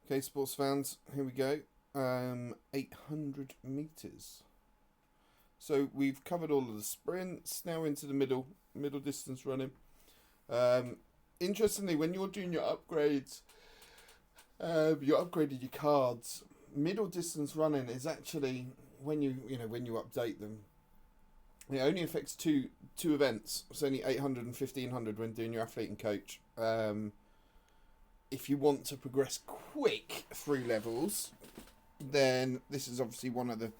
Okay, sports fans, here we go. 800 metres. So we've covered all of the sprints. Now into the middle distance running. Um, Interestingly, when you're doing your upgrades, you upgraded your cards. Middle distance running is actually when you update them. It only affects two events. It's only 800 and 1500 when doing your athlete and coach. If you want to progress quick through levels, then this is obviously one of the.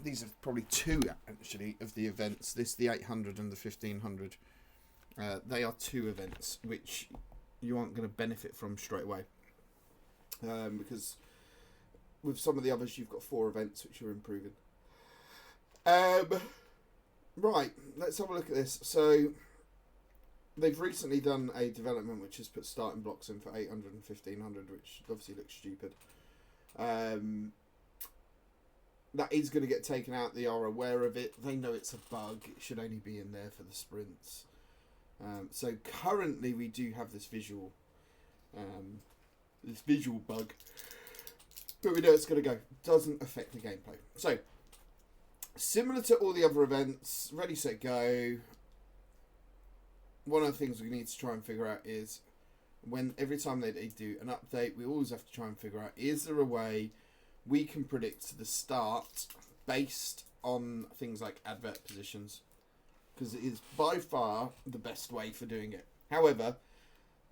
These are probably two actually of the events. The 800 and the 1500. They are two events which you aren't going to benefit from straight away, because with some of the others you've got four events which you're improving. Right, let's have a look at this. So they've recently done a development which has put starting blocks in for 800 and 1500, which obviously looks stupid. That is going to get taken out. They are aware of it. They know it's a bug. It should only be in there for the sprints. So currently we do have this visual bug, but we know it's going to go. Doesn't affect the gameplay. So similar to all the other events, ready, set, go. One of the things we need to try and figure out is when every time they do an update, we always have to try and figure out, is there a way we can predict the start based on things like advert positions, because it is by far the best way for doing it. However,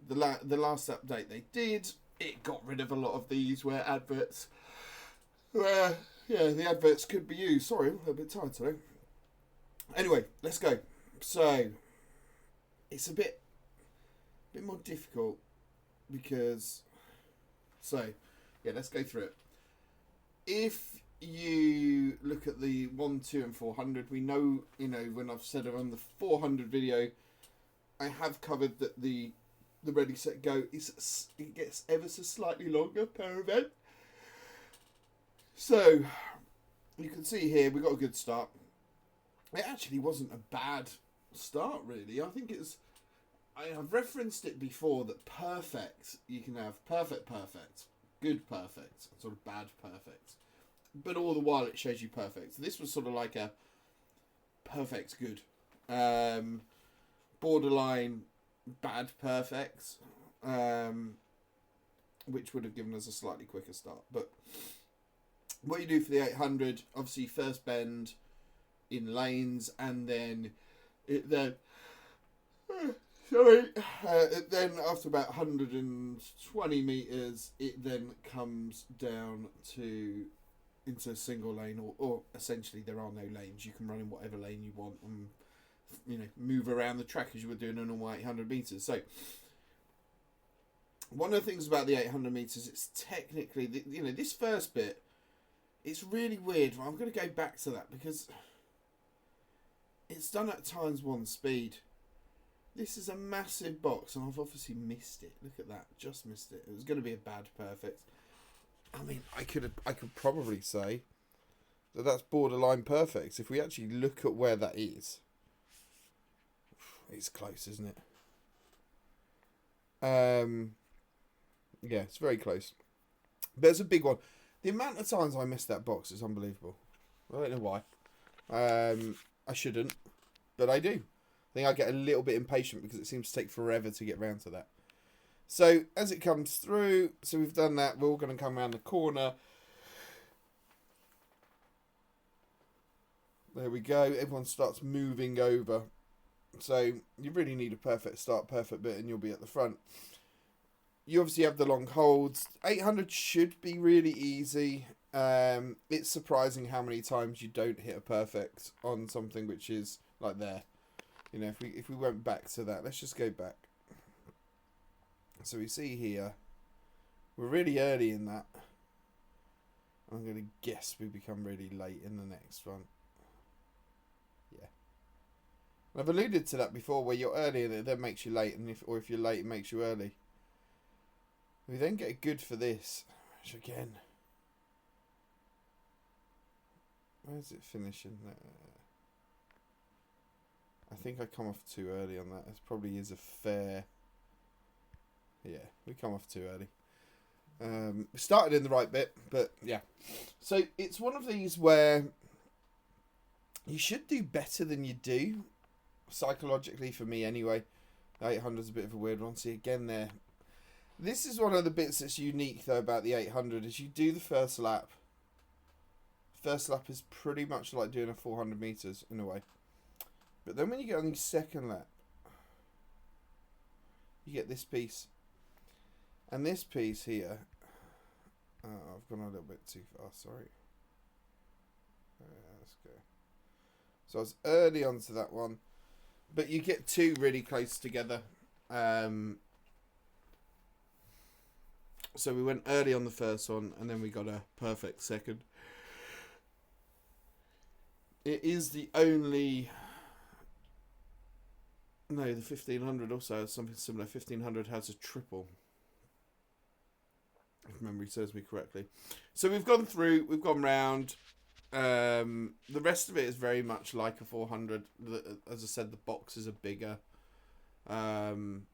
the last update they did, it got rid of a lot of these the adverts could be used. Sorry, I'm a bit tired today. Anyway, let's go. So it's a bit more difficult because let's go through it. If you look at the 1, 2 and 400, we know, when I've said it on the 400 video, I have covered that the ready, set, go it gets ever so slightly longer per event. So you can see here we got a good start. It actually wasn't a bad start, really. I think I've referenced it before that perfect, you can have perfect, good perfect, sort of bad perfect. But all the while it shows you perfect. So this was sort of like a perfect good. Borderline bad perfect. Which would have given us a slightly quicker start. But what you do for the 800, obviously first bend in lanes, and then then after about 120 metres, it then comes down into a single lane, or essentially there are no lanes. You can run in whatever lane you want and move around the track as you would do in a normal 800 metres. So one of the things about the 800 metres, it's technically, this first bit, it's really weird. I'm going to go back to that because it's done at ×1 speed. This is a massive box, and I've obviously missed it. Look at that, just missed it. It was going to be a bad perfect. I mean, I could probably say that that's borderline perfect. If we actually look at where that is, it's close, isn't it? Yeah, it's very close. But it's a big one. The amount of times I missed that box is unbelievable. I don't know why. I shouldn't, but I do. I think I get a little bit impatient because it seems to take forever to get round to that. So as it comes through, so we've done that. We're all going to come around the corner. There we go. Everyone starts moving over. So you really need a perfect start, perfect bit, and you'll be at the front. You obviously have the long holds. 800 should be really easy. It's surprising how many times you don't hit a perfect on something which is like there. If we went back to that, let's just go back. So we see here, we're really early in that. I'm going to guess we become really late in the next one. Yeah. I've alluded to that before, where you're early and it then makes you late, and if you're late, it makes you early. We then get good for this, which again, where's it finishing? I think I come off too early on that. It probably is a fair. Yeah, we come off too early. Started in the right bit, but yeah. So it's one of these where you should do better than you do, psychologically, for me anyway. The 800 is a bit of a weird one. See, again there. This is one of the bits that's unique, though, about the 800, is you do the first lap. First lap is pretty much like doing a 400 metres, in a way. But then when you get on your second lap, you get this piece. And this piece here... I've gone a little bit too far, sorry. Let's go. So I was early onto that one. But you get two really close together. So we went early on the first one, and then we got a perfect second. It is the only... No, the 1500 also has something similar. 1500 has a triple, if memory serves me correctly. So we've gone through, we've gone round. The rest of it is very much like a 400. As I said, the boxes are bigger. And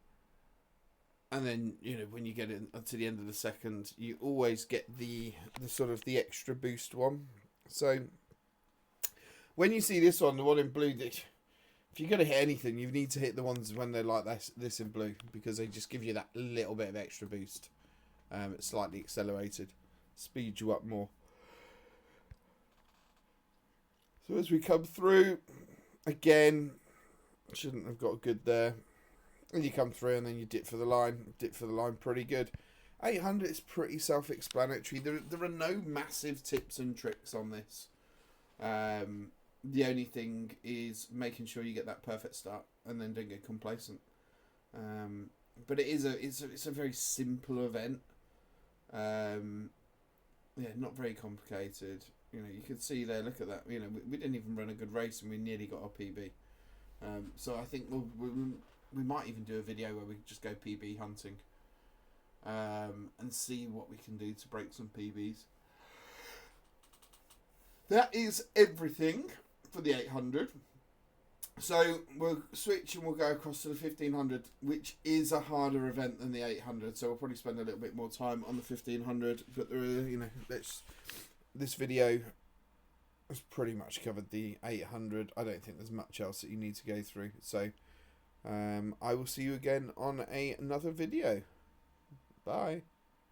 then, you know, when you get in to the end of the second, you always get the sort of the extra boost one. So when you see this one, the one in blue, if you're going to hit anything, you need to hit the ones when they're like this in blue, because they just give you that little bit of extra boost. It's slightly accelerated, speeds you up more. So as we come through, again, shouldn't have got good there. And you come through and then you dip for the line. Dip for the line pretty good. 800 is pretty self-explanatory. There are no massive tips and tricks on this. The only thing is making sure you get that perfect start and then don't get complacent. But it's a very simple event. Yeah, not very complicated. You know, you can see there. Look at that. You know, we didn't even run a good race and we nearly got our PB. So I think we might even do a video where we just go PB hunting, and see what we can do to break some PBs. That is everything for the 800. So we'll switch and we'll go across to the 1500, which is a harder event than the 800. So we'll probably spend a little bit more time on the 1500. But there are, you know, this video has pretty much covered the 800. I don't think there's much else that you need to go through. So I will see you again on another video. Bye.